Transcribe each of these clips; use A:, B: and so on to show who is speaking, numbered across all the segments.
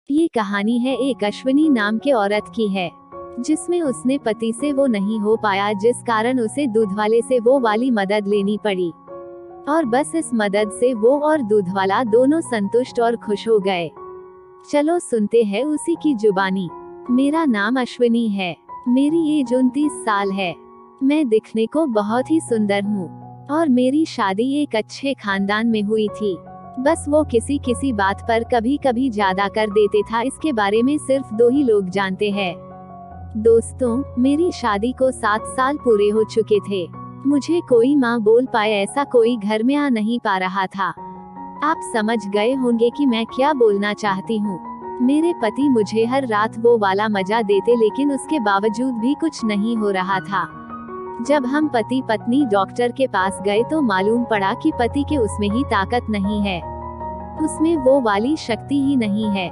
A: ये कहानी है एक अश्विनी नाम के औरत की है, जिसमें उसने पति से वो नहीं हो पाया, जिस कारण उसे दूध वाले से वो वाली मदद लेनी पड़ी। और बस इस मदद से वो और दूध वाला दोनों संतुष्ट और खुश हो गए। चलो सुनते हैं उसी की जुबानी। मेरा नाम अश्विनी है। मेरी एज 29 साल है। मैं दिखने को बहुत ही सुंदर हूँ और मेरी शादी एक अच्छे खानदान में हुई थी। बस वो किसी किसी बात पर कभी कभी ज्यादा कर देते था, इसके बारे में सिर्फ 2 ही लोग जानते हैं। दोस्तों, मेरी शादी को 7 साल पूरे हो चुके थे। मुझे कोई माँ बोल पाए ऐसा कोई घर में आ नहीं पा रहा था। आप समझ गए होंगे कि मैं क्या बोलना चाहती हूँ। मेरे पति मुझे हर रात वो वाला मजा देते, लेकिन उसके बावजूद भी कुछ नहीं हो रहा था। जब हम पति पत्नी डॉक्टर के पास गए तो मालूम पड़ा कि पति के उसमें ही ताकत नहीं है, उसमें वो वाली शक्ति ही नहीं है।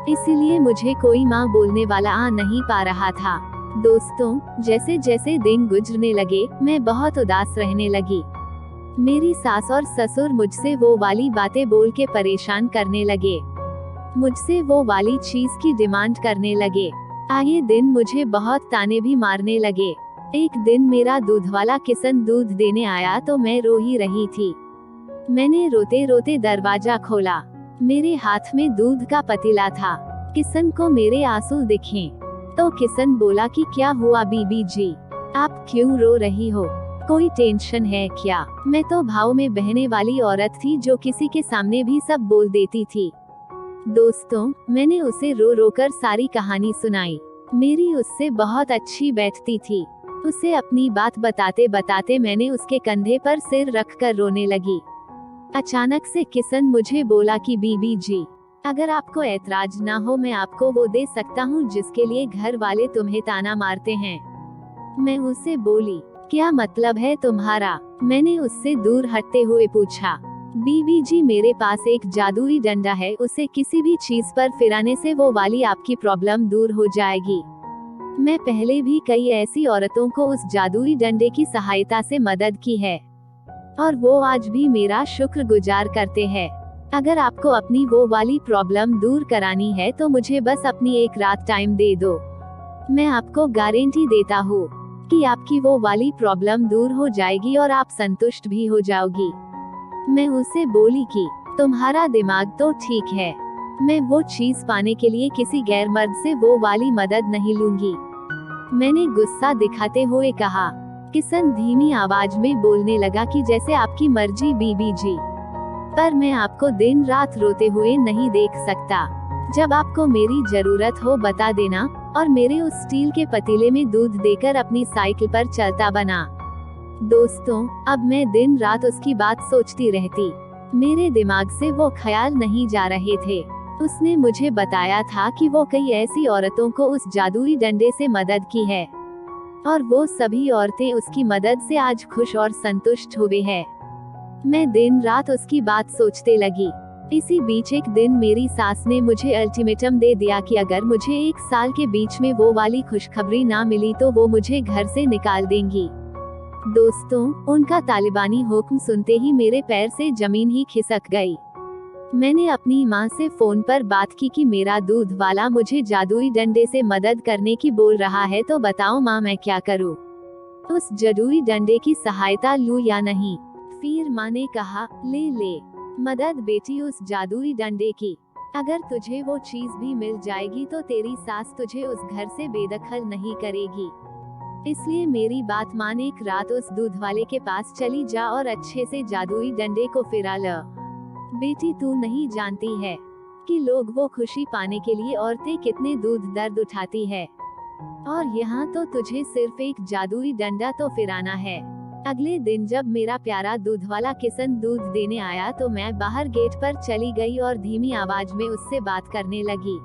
A: इसीलिए मुझे कोई माँ बोलने वाला आ नहीं पा रहा था। दोस्तों, जैसे जैसे दिन गुजरने लगे, मैं बहुत उदास रहने लगी। मेरी सास और ससुर मुझसे वो वाली बातें बोल के परेशान करने लगे। मुझसे वो वाली चीज की डिमांड करने लगे। आए दिन मुझे बहुत ताने भी मारने लगे। एक दिन मेरा दूध वाला किशन दूध देने आया तो मैं रो ही रही थी। मैंने रोते रोते दरवाजा खोला। मेरे हाथ में दूध का पतीला था। किशन को मेरे आंसू दिखे तो किशन बोला कि क्या हुआ बीबी जी, आप क्यों रो रही हो? कोई टेंशन है क्या? मैं तो भाव में बहने वाली औरत थी जो किसी के सामने भी सब बोल देती थी। दोस्तों, मैंने उसे रो रो कर सारी कहानी सुनाई। मेरी उससे बहुत अच्छी बैठती थी। उसे अपनी बात बताते बताते मैंने उसके कंधे पर सिर रखकर रोने लगी। अचानक से किशन मुझे बोला कि बीबी जी, अगर आपको ऐतराज ना हो, मैं आपको वो दे सकता हूँ जिसके लिए घर वाले तुम्हें ताना मारते हैं। मैं उससे बोली, क्या मतलब है तुम्हारा? मैंने उससे दूर हटते हुए पूछा। बीबी जी, मेरे पास एक जादुई डंडा है, उसे किसी भी चीज पर फिराने से वो वाली आपकी प्रॉब्लम दूर हो जाएगी। मैं पहले भी कई ऐसी औरतों को उस जादुई डंडे की सहायता से मदद की है और वो आज भी मेरा शुक्रगुजार करते हैं। अगर आपको अपनी वो वाली प्रॉब्लम दूर करानी है तो मुझे बस अपनी एक रात टाइम दे दो। मैं आपको गारंटी देता हूँ कि आपकी वो वाली प्रॉब्लम दूर हो जाएगी और आप संतुष्ट भी हो जाओगी। मैं उसे बोली कि तुम्हारा दिमाग तो ठीक है, मैं वो चीज पाने के लिए किसी गैर मर्द से वो वाली मदद नहीं लूंगी। मैंने गुस्सा दिखाते हुए कहा। किशन धीमी आवाज में बोलने लगा कि जैसे आपकी मर्जी बीबी जी, पर मैं आपको दिन रात रोते हुए नहीं देख सकता। जब आपको मेरी जरूरत हो बता देना और मेरे उस स्टील के पतीले में दूध देकर अपनी साइकिल पर चलता बना। दोस्तों, अब मैं दिन रात उसकी बात सोचती रहती। मेरे दिमाग से वो ख्याल नहीं जा रहे थे। उसने मुझे बताया था कि वो कई ऐसी औरतों को उस जादुई डंडे से मदद की है और वो सभी औरतें उसकी मदद से आज खुश और संतुष्ट हुए हैं। मैं दिन रात उसकी बात सोचते लगी। इसी बीच एक दिन मेरी सास ने मुझे अल्टीमेटम दे दिया कि अगर मुझे 1 साल के बीच में वो वाली खुशखबरी ना मिली तो वो मुझे घर से निकाल देंगी। दोस्तों, उनका तालिबानी हुक्म सुनते ही मेरे पैर से जमीन ही खिसक गई। मैंने अपनी माँ से फोन पर बात की कि मेरा दूध वाला मुझे जादुई डंडे से मदद करने की बोल रहा है, तो बताओ माँ मैं क्या करूँ? उस जादुई डंडे की सहायता लूँ या नहीं? फिर माँ ने कहा, ले मदद बेटी उस जादुई डंडे की। अगर तुझे वो चीज भी मिल जाएगी तो तेरी सास तुझे उस घर से बेदखल नहीं करेगी। इसलिए मेरी बात मान, एक रात उस दूध वाले के पास चली जा और अच्छे से जादुई डंडे को फिरा ल। बेटी, तू नहीं जानती है कि लोग वो खुशी पाने के लिए औरतें कितने दूध दर्द उठाती है, और यहाँ तो तुझे सिर्फ एक जादुई डंडा तो फिराना है। अगले दिन जब मेरा प्यारा दूध वाला किशन दूध देने आया तो मैं बाहर गेट पर चली गई और धीमी आवाज में उससे बात करने लगी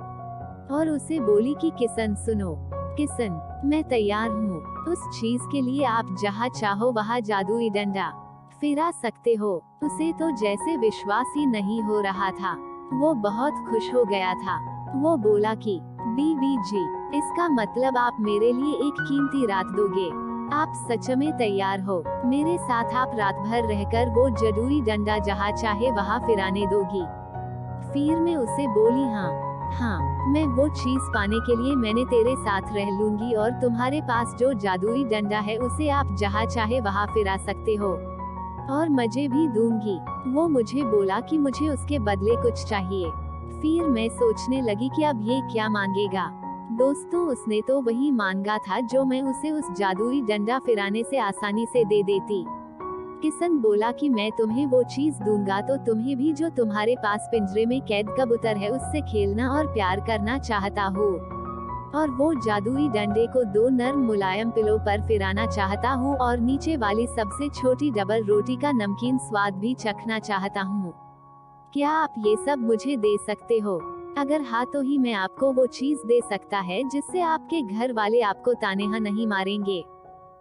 A: और उसे बोली कि किशन सुनो। किशन, मैं तैयार हूँ। उस चीज के लिए आप जहाँ चाहो वहाँ जादुई डंडा फिरा सकते हो। उसे तो जैसे विश्वास ही नहीं हो रहा था। वो बहुत खुश हो गया था। वो बोला कि बीबी जी, इसका मतलब आप मेरे लिए एक कीमती रात दोगे। आप सच में तैयार हो? मेरे साथ आप रात भर रहकर वो जादुई डंडा जहाँ चाहे वहाँ फिराने दोगी? फिर मैं उसे बोली, हाँ। हाँ, मैं वो चीज पाने के लिए मैंने तेरे साथ रह लूंगी और तुम्हारे पास जो जादुई डंडा है उसे आप जहाँ चाहे वहाँ फिरा सकते हो और मजे भी दूंगी। वो मुझे बोला कि मुझे उसके बदले कुछ चाहिए। फिर मैं सोचने लगी कि अब ये क्या मांगेगा। दोस्तों, उसने तो वही मांगा था जो मैं उसे उस जादुई डंडा फिराने से आसानी से दे देती। किसन बोला कि मैं तुम्हें वो चीज दूंगा तो तुम्हें भी जो तुम्हारे पास पिंजरे में कैद कबूतर है उससे खेलना और प्यार करना चाहता हो और वो जादुई डंडे को 2 नर्म मुलायम पिलो पर फिराना चाहता हूँ और नीचे वाली सबसे छोटी डबल रोटी का नमकीन स्वाद भी चखना चाहता हूँ। क्या आप ये सब मुझे दे सकते हो? अगर हाँ तो ही मैं आपको वो चीज दे सकता है जिससे आपके घर वाले आपको तानेहा नहीं मारेंगे।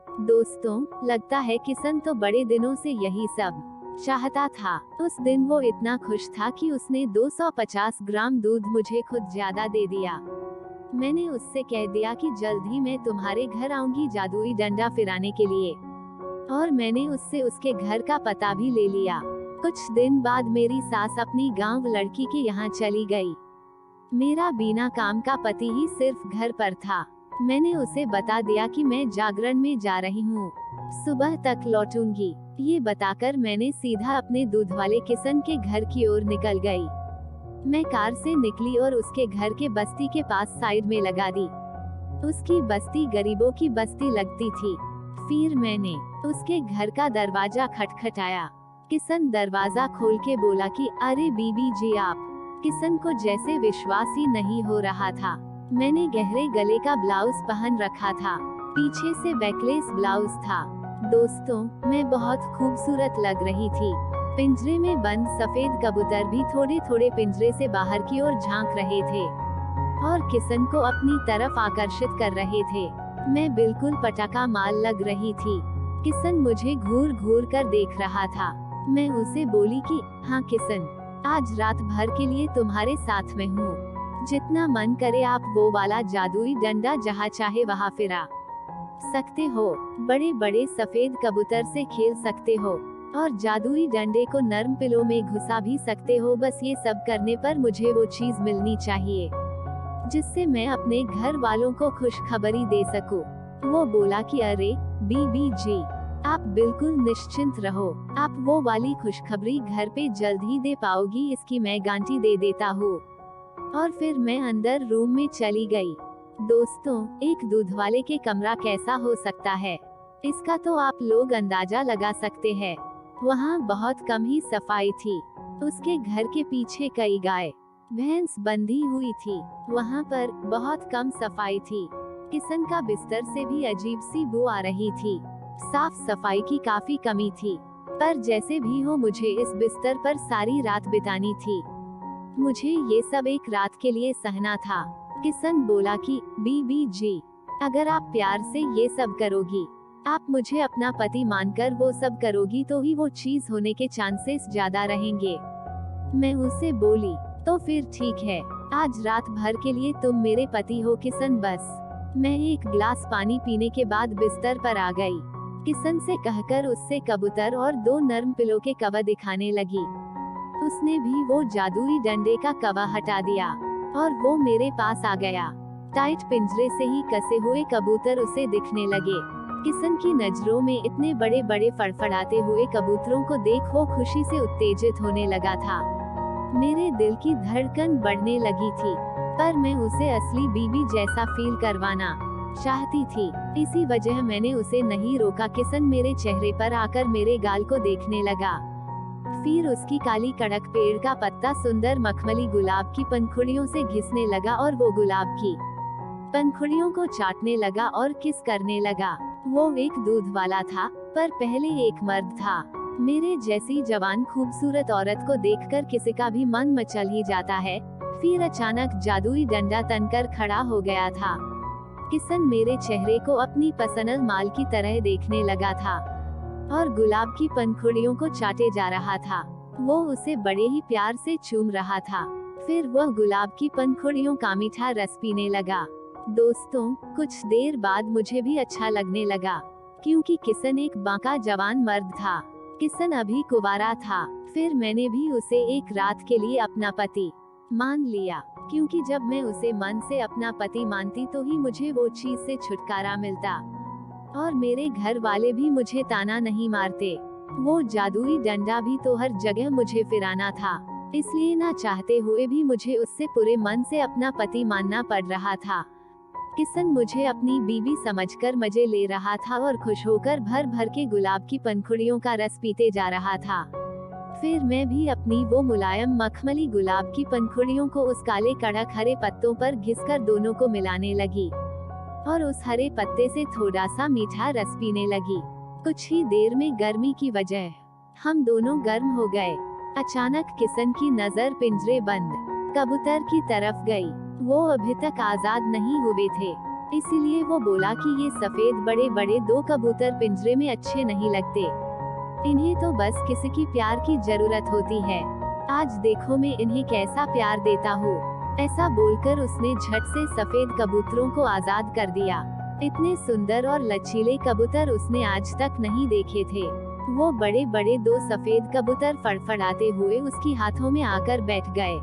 A: दोस्तों, लगता है किसन तो बड़े दिनों से यही सब चाहता था। उस दिन वो इतना खुश था कि उसने 250 ग्राम दूध मुझे खुद ज्यादा दे दिया। मैंने उससे कह दिया कि जल्द ही मैं तुम्हारे घर आऊंगी जादुई डंडा फिराने के लिए और मैंने उससे उसके घर का पता भी ले लिया। कुछ दिन बाद मेरी सास अपनी गांव लड़की के यहाँ चली गई। मेरा बिना काम का पति ही सिर्फ घर पर था। मैंने उसे बता दिया कि मैं जागरण में जा रही हूँ, सुबह तक लौटूंगी। ये बताकर मैंने सीधा अपने दूध वाले किसन के घर की ओर निकल गई। मैं कार से निकली और उसके घर के बस्ती के पास साइड में लगा दी। उसकी बस्ती गरीबों की बस्ती लगती थी। फिर मैंने उसके घर का दरवाजा खटखटाया। किसन दरवाजा खोल के बोला कि अरे बीबी जी आप। किसन को जैसे विश्वास ही नहीं हो रहा था। मैंने गहरे गले का ब्लाउज पहन रखा था, पीछे से बैकलेस ब्लाउज था। दोस्तों, मैं बहुत खूबसूरत लग रही थी। पिंजरे में बंद सफेद कबूतर भी थोड़े थोड़े पिंजरे से बाहर की ओर झांक रहे थे और किसन को अपनी तरफ आकर्षित कर रहे थे। मैं बिल्कुल पटाखा माल लग रही थी। किसन मुझे घूर घूर कर देख रहा था। मैं उसे बोली कि हाँ किसन, आज रात भर के लिए तुम्हारे साथ में हूँ। जितना मन करे आप वो वाला जादुई डंडा जहाँ चाहे वहाँ फिरा सकते हो। बड़े बड़े सफेद कबूतर से खेल सकते हो और जादुई डंडे को नर्म पिलो में घुसा भी सकते हो। बस ये सब करने पर मुझे वो चीज मिलनी चाहिए जिससे मैं अपने घर वालों को खुशखबरी दे सकूं। वो बोला कि अरे बीबी जी, आप बिल्कुल निश्चिंत रहो, आप वो वाली खुशखबरी घर पे जल्द ही दे पाओगी, इसकी मैं गारंटी दे देता हूँ। और फिर मैं अंदर रूम में चली गई। दोस्तों, एक दूध वाले के कमरा कैसा हो सकता है, इसका तो आप लोग अंदाजा लगा सकते हैं। वहाँ बहुत कम ही सफाई थी। उसके घर के पीछे कई गाय भैंस बंधी हुई थी। वहाँ पर बहुत कम सफाई थी। किसन का बिस्तर से भी अजीब सी बू आ रही थी। साफ सफाई की काफी कमी थी, पर जैसे भी हो मुझे इस बिस्तर पर सारी रात बितानी थी। मुझे ये सब एक रात के लिए सहना था। किसन बोला कि बीबी जी, अगर आप प्यार से ये सब करोगी, आप मुझे अपना पति मानकर वो सब करोगी तो ही वो चीज होने के चांसेस ज्यादा रहेंगे। मैं उसे बोली तो फिर ठीक है, आज रात भर के लिए तुम मेरे पति हो किसन बस। मैं एक गिलास पानी पीने के बाद बिस्तर पर आ गई। किसन से कहकर उससे कबूतर और 2 नर्म पिलो के कवर दिखाने लगी। उसने भी वो जादुई डंडे का कवर हटा दिया और वो मेरे पास आ गया। टाइट पिंजरे से ही कसे हुए कबूतर उसे दिखने लगे। किसन की नजरों में इतने बड़े बड़े फड़फड़ाते हुए कबूतरों को देख वो खुशी से उत्तेजित होने लगा था। मेरे दिल की धड़कन बढ़ने लगी थी, पर मैं उसे असली बीबी जैसा फील करवाना चाहती थी। इसी वजह मैंने उसे नहीं रोका। किसन मेरे चेहरे पर आकर मेरे गाल को देखने लगा। फिर उसकी काली कड़क पेड़ का पत्ता सुंदर मखमली गुलाब की पंखुड़ियों से घिसने लगा और वो गुलाब की पंखुड़ियों को चाटने लगा और किस करने लगा। वो एक दूध वाला था, पर पहले एक मर्द था। मेरे जैसी जवान खूबसूरत औरत को देखकर किसी का भी मन मचल ही जाता है। फिर अचानक जादुई डंडा तनकर खड़ा हो गया था। किसन मेरे चेहरे को अपनी पसंद माल की तरह देखने लगा था और गुलाब की पंखुड़ियों को चाटे जा रहा था। वो उसे बड़े ही प्यार से चूम रहा था। फिर वह गुलाब की पंखुड़ियों का मीठा रस पीने लगा। दोस्तों, कुछ देर बाद मुझे भी अच्छा लगने लगा, क्योंकि किसन एक बांका जवान मर्द था। किसन अभी कुंवारा था। फिर मैंने भी उसे एक रात के लिए अपना पति मान लिया, क्योंकि जब मैं उसे मन से अपना पति मानती तो ही मुझे वो चीज से छुटकारा मिलता, और मेरे घर वाले भी मुझे ताना नहीं मारते। वो जादुई डंडा भी तो हर जगह मुझे फिराना था, इसलिए ना चाहते हुए भी मुझे उससे पूरे मन से अपना पति मानना पड़ रहा था। किशन मुझे अपनी बीवी समझकर मजे ले रहा था और खुश होकर भर भर के गुलाब की पंखुड़ियों का रस पीते जा रहा था। फिर मैं भी अपनी वो मुलायम मखमली गुलाब की पंखुड़ियों को उस काले कड़क हरे पत्तों पर घिसकर दोनों को मिलाने लगी, और उस हरे पत्ते से थोड़ा सा मीठा रस पीने लगी। कुछ ही देर में गर्मी की वजह हम दोनों गर्म हो गए। अचानक किशन की नजर पिंजरे बंद कबूतर की तरफ गई। वो अभी तक आजाद नहीं हुए थे, इसीलिए वो बोला कि ये सफेद बड़े बड़े 2 कबूतर पिंजरे में अच्छे नहीं लगते, इन्हें तो बस किसी की प्यार की जरूरत होती है। आज देखो मैं इन्हें कैसा प्यार देता हूँ। ऐसा बोलकर उसने झट से सफेद कबूतरों को आजाद कर दिया। इतने सुंदर और लचीले कबूतर उसने आज तक नहीं देखे थे। वो बड़े बड़े 2 सफेद कबूतर फड़फड़ाते हुए उसकी हाथों में आकर बैठ गए।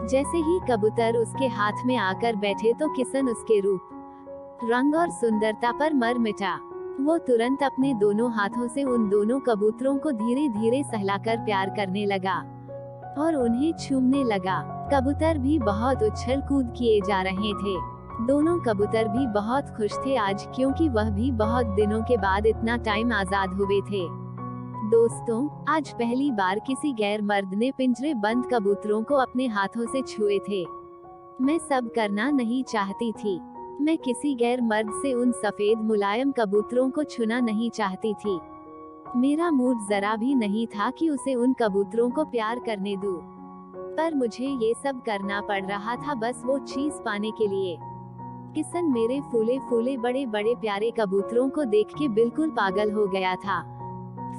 A: जैसे ही कबूतर उसके हाथ में आकर बैठे तो किशन उसके रूप, रंग और सुंदरता पर मर मिटा। वो तुरंत अपने दोनों हाथों से उन दोनों कबूतरों को धीरे धीरे सहलाकर प्यार करने लगा और उन्हें छूने लगा। कबूतर भी बहुत उछल कूद किए जा रहे थे। दोनों कबूतर भी बहुत खुश थे आज, क्योंकि वह भी बहुत दिनों के बाद इतना टाइम आजाद हुए थे। दोस्तों, आज पहली बार किसी गैर मर्द ने पिंजरे बंद कबूतरों को अपने हाथों से छुए थे। मैं सब करना नहीं चाहती थी। मैं किसी गैर मर्द से उन सफेद मुलायम कबूतरों को छूना नहीं चाहती थी। मेरा मूड जरा भी नहीं था कि उसे उन कबूतरों को प्यार करने दूं, पर मुझे ये सब करना पड़ रहा था बस वो चीज पाने के लिए। किशन मेरे फूले फूले बड़े बड़े प्यारे कबूतरों को देख के बिल्कुल पागल हो गया था।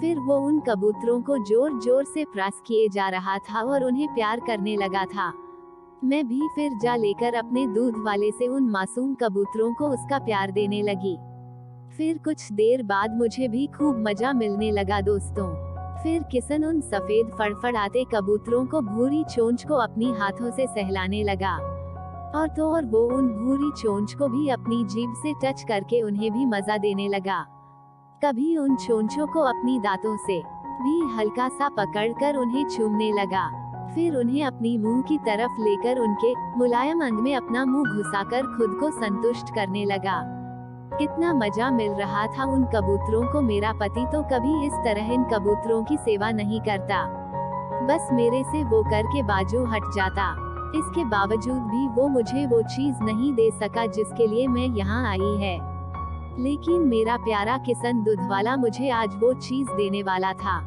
A: फिर वो उन कबूतरों को जोर जोर से प्रेस किए जा रहा था और उन्हें प्यार करने लगा था। मैं भी फिर जा लेकर अपने दूध वाले से उन मासूम कबूतरों को उसका प्यार देने लगी। फिर कुछ देर बाद मुझे भी खूब मजा मिलने लगा दोस्तों। फिर किशन उन सफेद फड़फड़ाते कबूतरों को भूरी चोंच को अपनी हाथों से सहलाने लगा, और वो उन भूरी चोंच को भी अपनी जीभ से टच करके उन्हें भी मजा देने लगा। कभी उन चोंचों को अपनी दांतों से भी हल्का सा पकड़कर उन्हें चूमने लगा। फिर उन्हें अपनी मुंह की तरफ लेकर उनके मुलायम अंग में अपना मुंह घुसाकर खुद को संतुष्ट करने लगा। कितना मजा मिल रहा था उन कबूतरों को। मेरा पति तो कभी इस तरह इन कबूतरों की सेवा नहीं करता, बस मेरे से वो करके बाजू हट जाता। इसके बावजूद भी वो मुझे वो चीज नहीं दे सका जिसके लिए मैं यहाँ आई है। लेकिन मेरा प्यारा किशन दूधवाला मुझे आज वो चीज देने वाला था।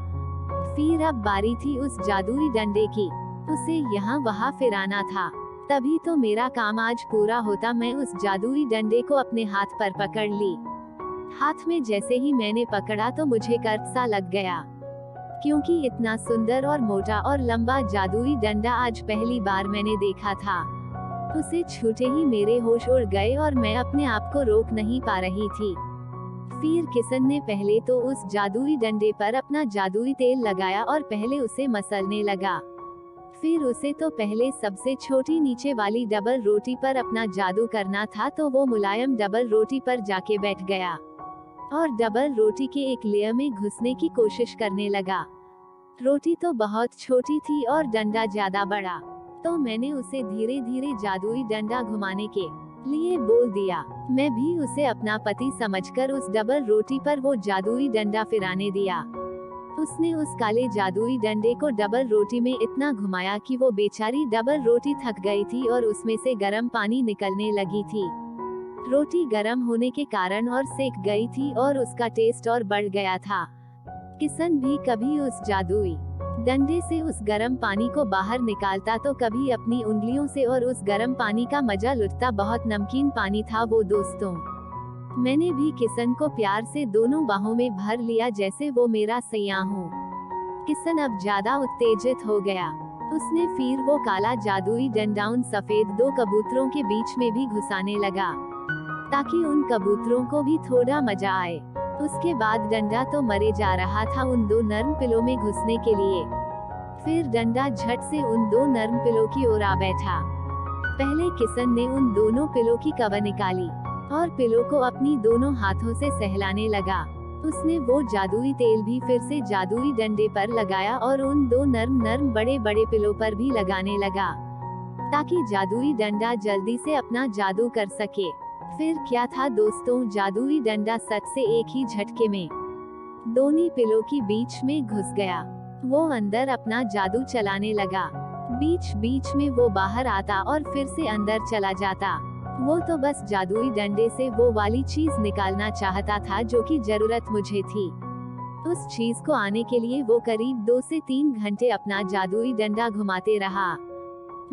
A: फिर अब बारी थी उस जादुई डंडे की। उसे यहाँ वहाँ फिराना था, तभी तो मेरा काम आज पूरा होता। मैं उस जादुई डंडे को अपने हाथ पर पकड़ ली। हाथ में जैसे ही मैंने पकड़ा तो मुझे कर्क सा लग गया, क्योंकि इतना सुंदर और मोटा और लंबा जादुई डंडा आज पहली बार मैंने देखा था। उसे छूते ही मेरे होश उड़ गए और मैं अपने आप को रोक नहीं पा रही थी। फिर किशन ने पहले तो उस जादुई डंडे पर अपना जादुई तेल लगाया और पहले उसे मसलने लगा। फिर उसे तो पहले सबसे छोटी नीचे वाली डबल रोटी पर अपना जादू करना था, तो वो मुलायम डबल रोटी पर जाके बैठ गया और डबल रोटी के एक लेयर में घुसने की कोशिश करने लगा। रोटी तो बहुत छोटी थी और डंडा ज्यादा बड़ा, तो मैंने उसे धीरे धीरे जादुई डंडा घुमाने के लिए बोल दिया। मैं भी उसे अपना पति समझकर उस डबल रोटी पर वो जादुई डंडा फिराने दिया। उसने उस काले जादुई डंडे को डबल रोटी में इतना घुमाया कि वो बेचारी डबल रोटी थक गई थी और उसमें से गर्म पानी निकलने लगी थी। रोटी गर्म होने के कारण और सेक गई थी और उसका टेस्ट और बढ़ गया था। किशन भी कभी उस जादुई डंडे से उस गर्म पानी को बाहर निकालता तो कभी अपनी उंगलियों से और उस गर्म पानी का मजा लुटता। बहुत नमकीन पानी था वो दोस्तों। मैंने भी किशन को प्यार से दोनों बाहों में भर लिया जैसे वो मेरा सैया हो। किशन अब ज्यादा उत्तेजित हो गया। उसने फिर वो काला जादुई डंडा उन सफेद 2 कबूतरों के बीच में भी घुसाने लगा, ताकि उन कबूतरों को भी थोड़ा मजा आए। उसके बाद डंडा तो मरे जा रहा था उन 2 नर्म पिलों में घुसने के लिए। फिर डंडा झट से उन 2 नर्म पिलो की ओर आ बैठा। पहले किशन ने उन दोनों पिलो की कवर निकाली और पिलो को अपनी दोनों हाथों से सहलाने लगा। उसने वो जादुई तेल भी फिर से जादुई डंडे पर लगाया और उन 2 नर्म बड़े बड़े पिलो पर भी लगाने लगा, ताकि जादुई डंडा जल्दी से अपना जादू कर सके। फिर क्या था दोस्तों, जादुई डंडा सच से एक ही झटके में दोनों पिलो की बीच में घुस गया। वो अंदर अपना जादू चलाने लगा। बीच बीच में वो बाहर आता और फिर से अंदर चला जाता। वो तो बस जादुई डंडे से वो वाली चीज निकालना चाहता था जो कि जरूरत मुझे थी। उस चीज को आने के लिए वो करीब 2 से 3 घंटे अपना जादुई डंडा घुमाते रहा।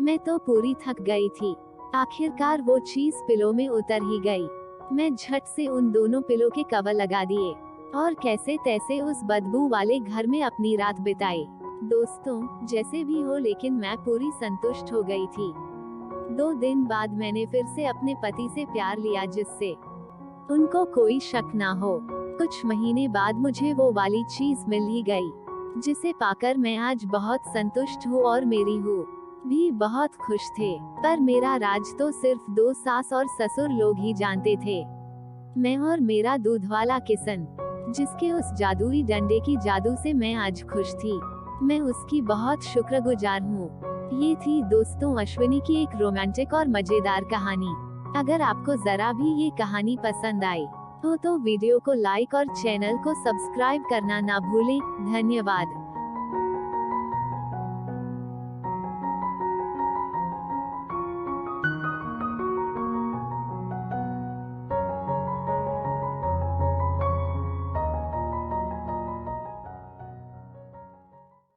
A: मैं तो पूरी थक गई थी। आखिरकार वो चीज पिलो में उतर ही गई। मैं झट से उन दोनों पिलो के कवर लगा दिए और कैसे तैसे उस बदबू वाले घर में अपनी रात बिताई। दोस्तों, जैसे भी हो लेकिन मैं पूरी संतुष्ट हो गई थी। 2 दिन बाद मैंने फिर से अपने पति से प्यार लिया, जिससे उनको कोई शक ना हो। कुछ महीने बाद मुझे वो वाली चीज मिल ही गई, जिसे पाकर मैं आज बहुत संतुष्ट हूँ और मेरी हूँ भी बहुत खुश थे। पर मेरा राज तो सिर्फ 2 सास और ससुर लोग ही जानते थे। मैं और मेरा दूध वाला किशन, जिसके उस जादुई डंडे की जादू से मैं आज खुश थी। मैं उसकी बहुत शुक्रगुजार हूँ। ये थी दोस्तों अश्विनी की एक रोमांटिक और मजेदार कहानी। अगर आपको जरा भी ये कहानी पसंद आई तो वीडियो को लाइक और चैनल को सब्सक्राइब करना ना भूलें। धन्यवाद।